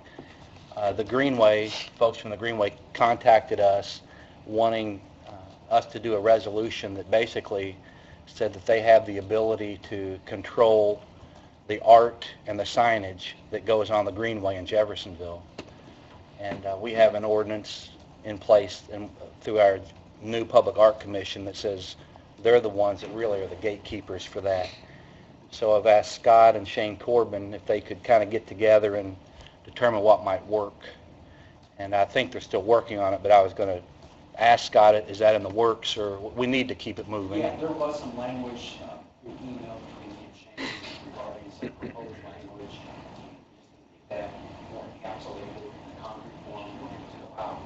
the Greenway, folks from the Greenway contacted us wanting us to do a resolution that basically said that they have the ability to control the art and the signage that goes on the Greenway in Jeffersonville. And we have an ordinance in place through our new Public Art Commission that says they're the ones that really are the gatekeepers for that. So I've asked Scott and Shane Corbin if they could kind of get together and determine what might work. And I think they're still working on it, but I was going to ask Scott, is that in the works, or we need to keep it moving? Yeah, there was some language, email between me and Shane regarding some proposed language, that more encapsulated in the concrete form, to allow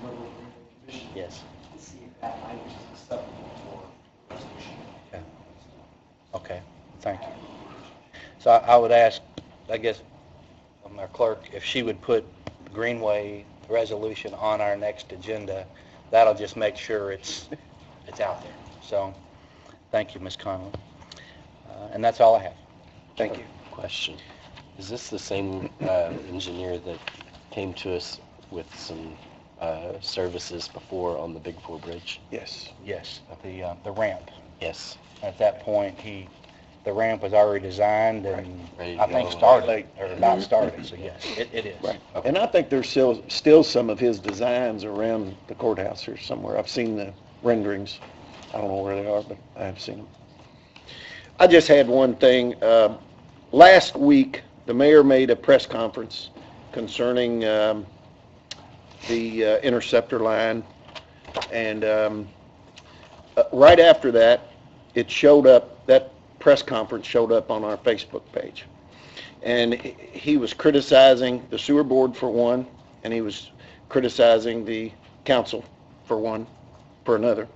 River Commission Yes. to see if that language is acceptable for resolution. Okay, thank you. So I would ask, I guess, our clerk, if she would put Greenway resolution on our next agenda. That'll just make sure it's out there. So, thank you, Ms. Conlon. And that's all I have. Thank you. Question. Is this the same engineer that came to us with some services before on the Big Four Bridge? Yes. Yes, the ramp. Yes. At that point, the ramp was already designed and I think go. started, or about started, so yes, it is. Right. And I think there's still some of his designs around the courthouse here somewhere. I've seen the renderings. I don't know where they are, but I have seen them. I just had one thing. Last week, the mayor made a press conference concerning the interceptor line, and right after that, it showed up, that press conference showed up on our Facebook page. And he was criticizing the sewer board for one, and he was criticizing the council for another.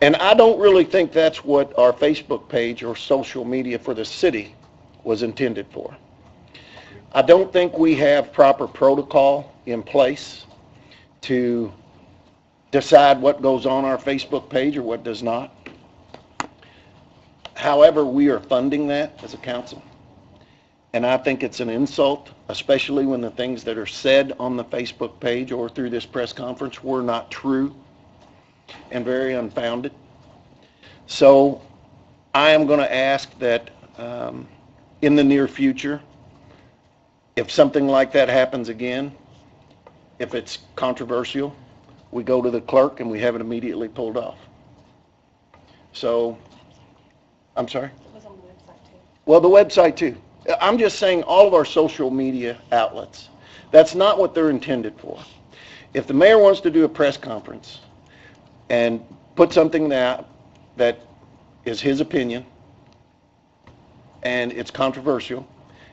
And I don't really think that's what our Facebook page or social media for the city was intended for. I don't think we have proper protocol in place to decide what goes on our Facebook page or what does not. However, we are funding that as a council. And I think it's an insult, especially when the things that are said on the Facebook page or through this press conference were not true and very unfounded. So I am going to ask that in the near future, if something like that happens again, if it's controversial, we go to the clerk and we have it immediately pulled off. So, I'm sorry? It was on the website too. Well, the website too. I'm just saying all of our social media outlets. That's not what they're intended for. if the mayor wants to do a press conference and put something that is his opinion, and it's controversial,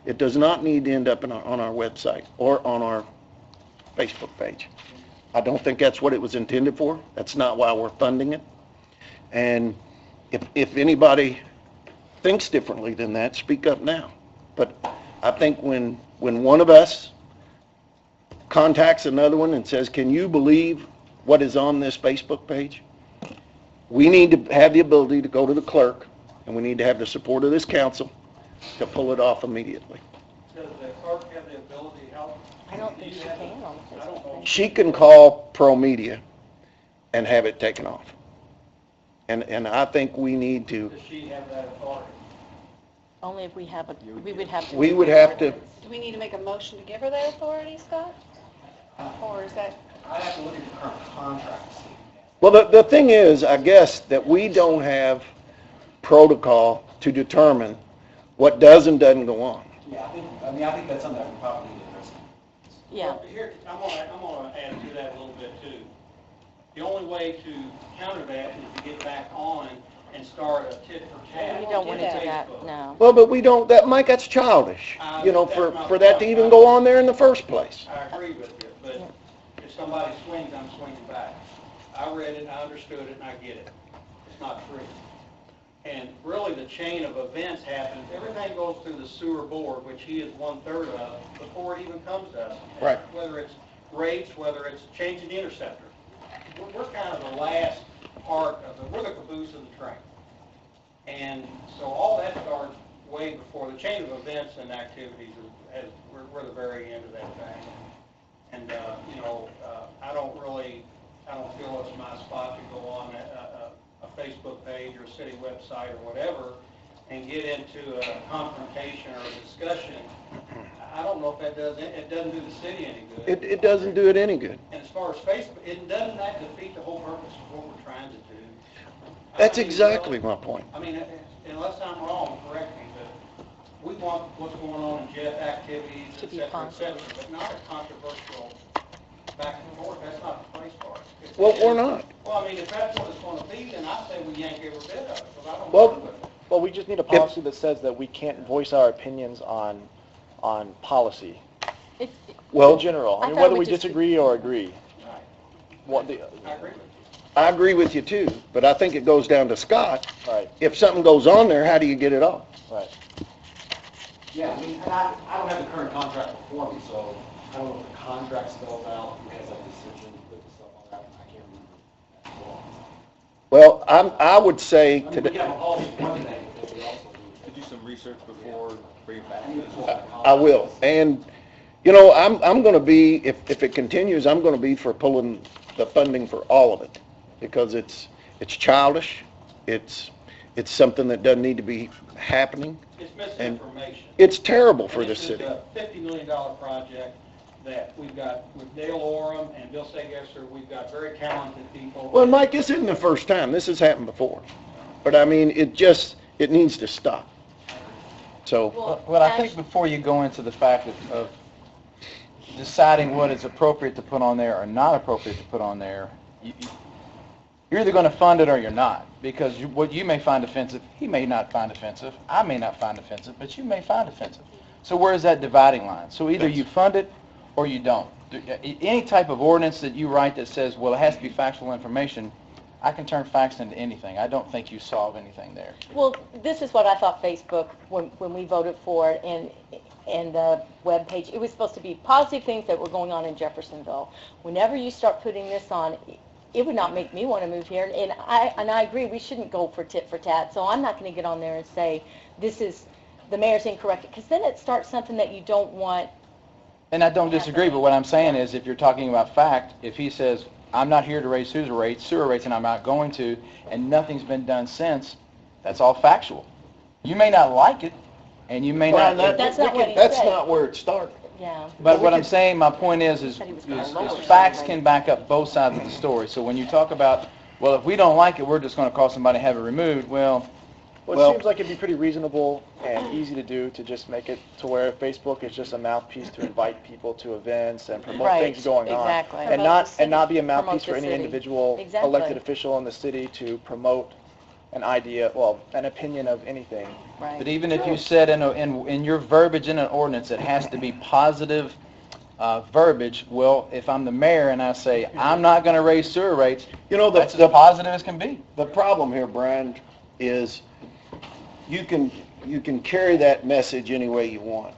it does not need to end up on our website or on our Facebook page. I don't think that's what it was intended for. That's not why we're funding it. And if anybody thinks differently than that, speak up now. But I think when one of us contacts another one and says, can you believe what is on this Facebook page? We need to have the ability to go to the clerk, and we need to have the support of this council to pull it off immediately. Does the clerk have the ability to help? I don't think she can on the Facebook page. She can call Pro Media and have it taken off. And I think we need to, Does she have that authority? Only if we have a, we would have to. we would have to, Do we need to make a motion to give her that authority, Scott? Or is that, I'd have to look at the current contract to see. well, the thing is, I guess, that we don't have protocol to determine what does and doesn't go on. Yeah, I think that's something that we probably need to address. Yeah. Well, here, I'm gonna add to that a little bit too. The only way to counter that is to get back on and start a tit for tat. We don't want to on do that, Facebook. no. Well, but we don't, Mike, that's childish, for that to even go on there in the first place. I agree with you, but if somebody swings, I'm swinging back. I read it, I understood it, and I get it. It's not free. And really, the chain of events happens, everything goes through the sewer board, which he is 1/3 of, before it even comes to us. Right. Whether it's rates, whether it's changing the interceptor. We're kind of the last part of we're the caboose of the train. And so all that starts way before the chain of events and activities, we're the very end of that thing. And, I don't feel it's my spot to go on a Facebook page or a city website or whatever and get into a confrontation or a discussion. I don't know if it doesn't do the city any good. It doesn't do it any good. And as far as Facebook, doesn't that defeat the whole purpose of what we're trying to do? That's exactly my point. I mean, unless I'm wrong, correct me, but we want what's going on in jet activities, et cetera, but not a controversial back and forth. That's not the place for it. Well, we're not. Well, I mean, if that's what it's going to be, then I say we yank every bit of it, because I don't Well, agree with it. Well, we just need a policy that says that we can't voice our opinions on policy Well, in general. I I mean, thought whether we we just- disagree or agree. What the, I agree with you. I agree with you too, but I think it goes down to Scott. right, If something goes on there, how do you get it off? right. Yeah, I mean, and I don't have the current contract before me, so I don't know if the contract spells out who has that decision, put the stuff on that, I can't remember. Well, I would say I mean, we today, can have a policy one thing, but we also Do some research before bringing back. I will. And, I'm going to be, if it continues, I'm going to be for pulling the funding for all of it, because it's childish, it's something that doesn't need to be happening. It's misinformation. It's terrible for And the city. This is a $50 million project that we've got with Dale Orem and Bill Segesser. We've got very talented people. Well, Mike, this isn't the first time. This has happened before. But I mean, it needs to stop. So, Well, I think before you go into the fact of deciding what is appropriate to put on there or not appropriate to put on there, you're either going to fund it or you're not. Because what you may find offensive, he may not find offensive, I may not find offensive, but you may find offensive. So where is that dividing line? So either you fund it or you don't. Any type of ordinance that you write that says, well, it has to be factual information, I can turn facts into anything. I don't think you solve anything there. Well, this is what I thought Facebook, when we voted for it, and the webpage, it was supposed to be positive things that were going on in Jeffersonville. Whenever you start putting this on, it would not make me want to move here, and I agree, we shouldn't go for tit for tat, so I'm not going to get on there and say, this is, the mayor's incorrect, because then it starts something that you don't want. And I don't disagree, but what I'm saying is, if you're talking about fact, if he says, I'm not here to raise sewer rates, and I'm not going to, and nothing's been done since, that's all factual. You may not like it, and you may Well, not... That's not what he that's said. not where it started. Yeah. But what I'm saying, my point is facts can back up both sides of the story. So when you talk about, well, if we don't like it, we're just going to call somebody and have it removed, well, Well, Well- it seems like it'd be pretty reasonable and easy to do to just make it to where Facebook is just a mouthpiece to invite people to events and promote Right, things going on. exactly. And Promote the not be a city, promote mouthpiece the for any city. individual Exactly. elected official in the city to promote an idea, well, an opinion of anything. Right. But even if you said in your verbiage in an ordinance, it has to be positive verbiage, well, if I'm the mayor and I say, I'm not going to raise sewer rates, You know, that's as positive as can be. the problem here, Brian, is you can carry that message any way you want,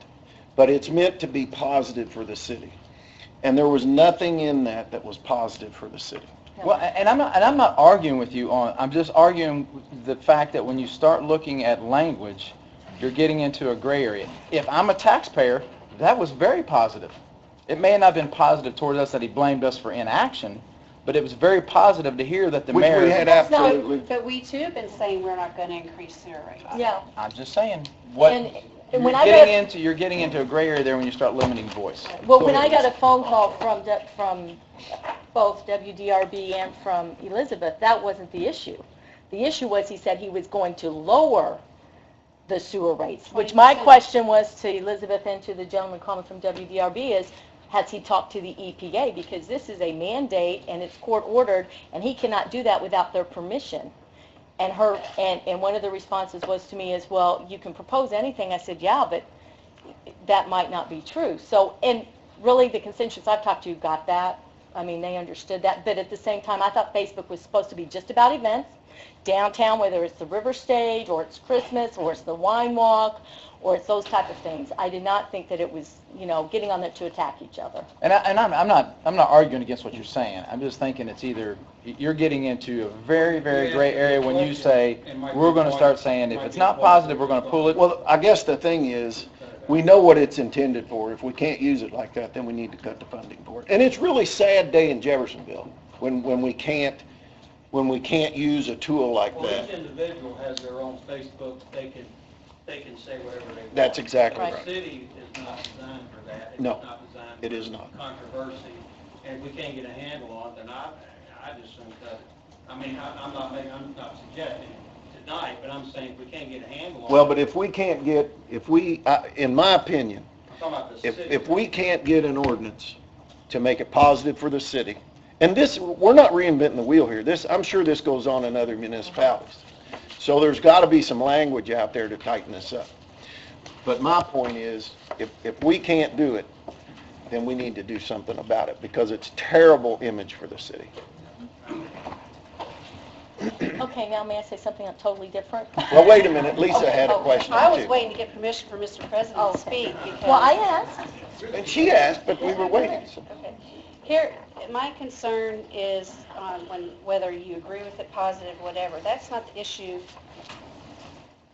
but it's meant to be positive for the city. And there was nothing in that that was positive for the city. Well, and I'm not arguing with you on, I'm just arguing the fact that when you start looking at language, you're getting into a gray area. If I'm a taxpayer, that was very positive. It may not have been positive towards us that he blamed us for inaction, but it was very positive to hear that the Which mayor... we had That's not- absolutely, But we too have been saying we're not going to increase sewer rates. Yeah. I'm just saying, what, And when I you're getting into a gray area there when you start limiting voice. Well, when I got a phone call from both WDRB and from Elizabeth, that wasn't the issue. The issue was he said he was going to lower the sewer rates, which my question was to Elizabeth and to the gentleman calling from WDRB is, has he talked to the EPA? Because this is a mandate and it's court ordered, and he cannot do that without their permission. And one of the responses was to me is, well, you can propose anything. I said, yeah, but that might not be true. So, and really the constituents I've talked to got that. I mean, they understood that. But at the same time, I thought Facebook was supposed to be just about events, downtown, whether it's the River Stage or it's Christmas or it's the Wine Walk or it's those type of things. I did not think that it was, getting on there to attack each other. And I'm not arguing against what you're saying. I'm just thinking it's either, you're getting into a very, very gray area when you say, we're going to start saying, if it's not positive, we're going to pull it. well, I guess the thing is, we know what it's intended for. If we can't use it like that, then we need to cut the funding for it. And it's really sad day in Jeffersonville when we can't use a tool like Well, that. each individual has their own Facebook, they can say whatever they want. That's exactly The right. city is not designed for that. It's No, not designed it for is not. controversy, and if we can't get a handle on it, then I just think that, I'm not suggesting tonight, but I'm saying if we can't get a handle on it. Well, but if we can't get, in my opinion, I'm talking about the city. if we can't get an ordinance to make it positive for the city, and this, we're not reinventing the wheel here. I'm sure this goes on in other municipalities. So there's got to be some language out there to tighten this up. But my point is, if we can't do it, then we need to do something about it because it's terrible image for the city. Okay, now may I say something totally different? Well, wait a minute, Lisa had a question I was too. waiting to get permission from Mr. President to speak because... Well, I asked. And she asked, but we were waiting. Okay. Here, my concern is on whether you agree with it, positive, whatever. That's not the issue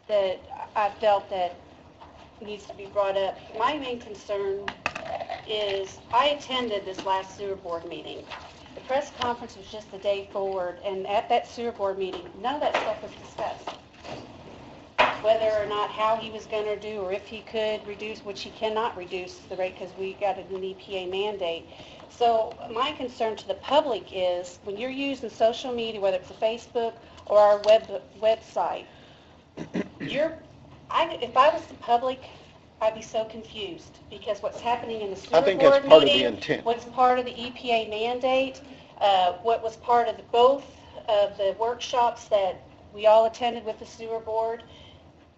that I felt that needs to be brought up. My main concern is I attended this last sewer board meeting. The press conference was just the day forward, and at that sewer board meeting, none of that stuff was discussed. Whether or not how he was going to do, or if he could reduce, which he cannot reduce the rate because we got an EPA mandate. So my concern to the public is when you're using social media, whether it's a Facebook or our website, if I was the public, I'd be so confused because what's happening in the sewer I board think meeting, that's part of the intent. what's part of the EPA mandate, what was part of both of the workshops that we all attended with the sewer board,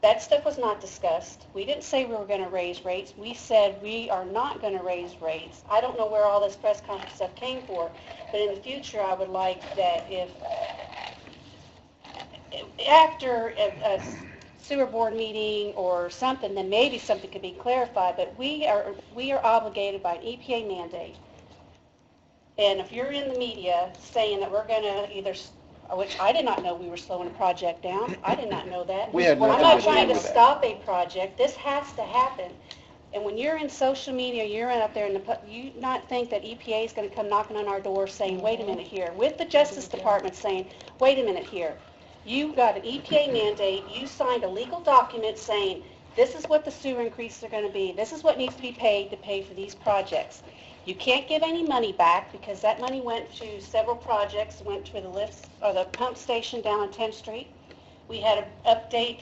that stuff was not discussed. We didn't say we were going to raise rates. We said we are not going to raise rates. I don't know where all this press conference stuff came for, but in the future I would like that if after a sewer board meeting or something, then maybe something could be clarified, but we are obligated by an EPA mandate. And if you're in the media saying that we're going to either, which I did not know we were slowing a project down. I did not know that. We had I'm nothing not to do trying to with that. stop a project. This has to happen. And when you're in social media, you're out there, you not think that EPA is going to come knocking on our door saying, wait a minute here, with the Justice Department saying, wait a minute here. You got an EPA mandate. You signed a legal document saying, this is what the sewer increases are going to be. This is what needs to be paid to pay for these projects. You can't give any money back because that money went to several projects. It went to the lifts or the pump station down on 10th Street. We had to upgrade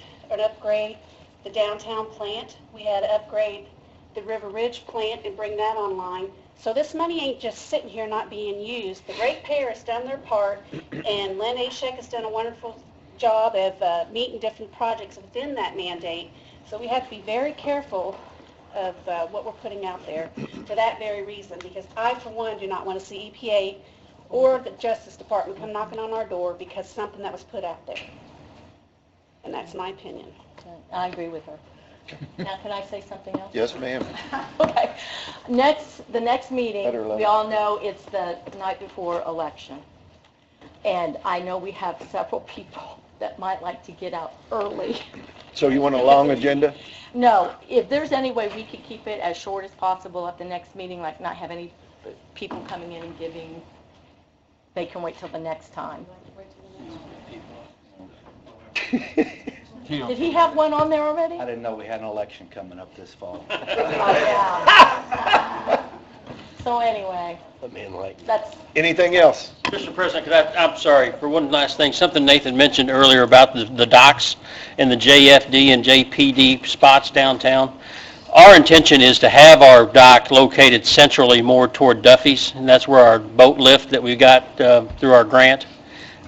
the downtown plant. We had to upgrade the River Ridge plant and bring that online. So this money ain't just sitting here not being used. The ratepayer has done their part, and Lynn Ashek has done a wonderful job of meeting different projects within that mandate. So we have to be very careful of what we're putting out there for that very reason, because I, for one, do not want to see EPA or the Justice Department come knocking on our door because something that was put out there. And that's my opinion. I agree with her. Now, can I say something else? Yes, ma'am. Okay. The next meeting, Better let we her. all know it's the night before election. And I know we have several people that might like to get out early. So you want a long agenda? No, if there's any way we could keep it as short as possible at the next meeting, like not have any people coming in and giving, they can wait till the next time. Did he have one on there already? I didn't know we had an election coming up this fall. Oh, yeah. So anyway, that's, Anything else? Mr. President, I'm sorry, for one last thing, something Nathan mentioned earlier about the docks and the JFD and JPD spots downtown. Our intention is to have our dock located centrally more toward Duffy's, and that's where our boat lift that we got through our grant.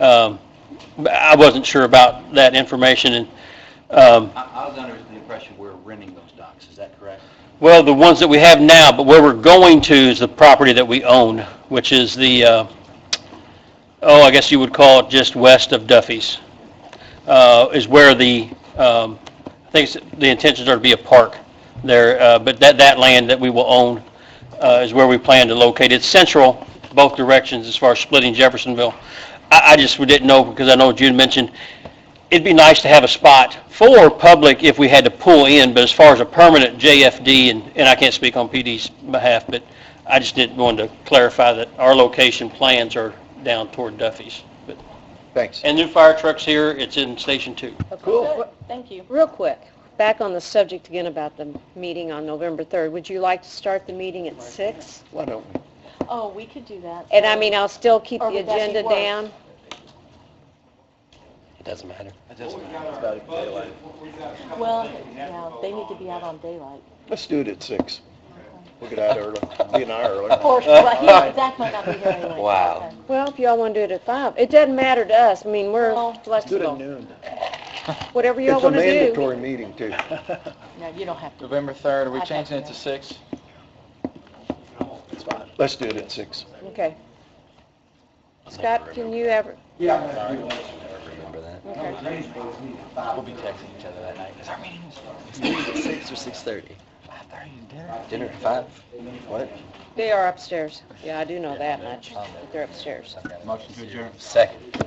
I wasn't sure about that information, and I was under the impression we're renting those docks, is that correct? well, the ones that we have now, but where we're going to is the property that we own, which is the, I guess you would call it just west of Duffy's, is where the, I think the intentions are to be a park there, but that land that we will own is where we plan to locate it. It's central, both directions as far as splitting Jeffersonville. I just didn't know, because I know June mentioned, it'd be nice to have a spot for public if we had to pull in, but as far as a permanent JFD, and I can't speak on PD's behalf, but I just didn't want to clarify that our location plans are down toward Duffy's. But, thanks. And new fire trucks here, it's in Station 2. Cool. thank you. Real quick, back on the subject again about the meeting on November 3rd, would you like to start the meeting at 6? Why don't we? Oh, we could do that. And I mean, I'll still keep Or the would that be agenda worse? down. It doesn't matter. Well, yeah, they need to be out on daylight. Let's do it at 6. We'll get out early. Be an hour early. Of course, well, Zach might not be here anyway. Wow. Okay. Well, if y'all want to do it at 5, it doesn't matter to us. I mean, we're Well, Do it at flexible. noon. Whatever y'all It's a want to do. mandatory meeting, too. No, you don't have to. November 3rd, are we I'd have changing it to to 6? It's fine. Let's do it at 6. Okay. Scott, can you ever, Remember that. okay. We'll be texting each other that night. Is our meeting at 6 or 6:30? 5:30 dinner. Dinner at 5? What? They are upstairs. Yeah, I do know that much, but they're upstairs. Motion to adjourn. Second.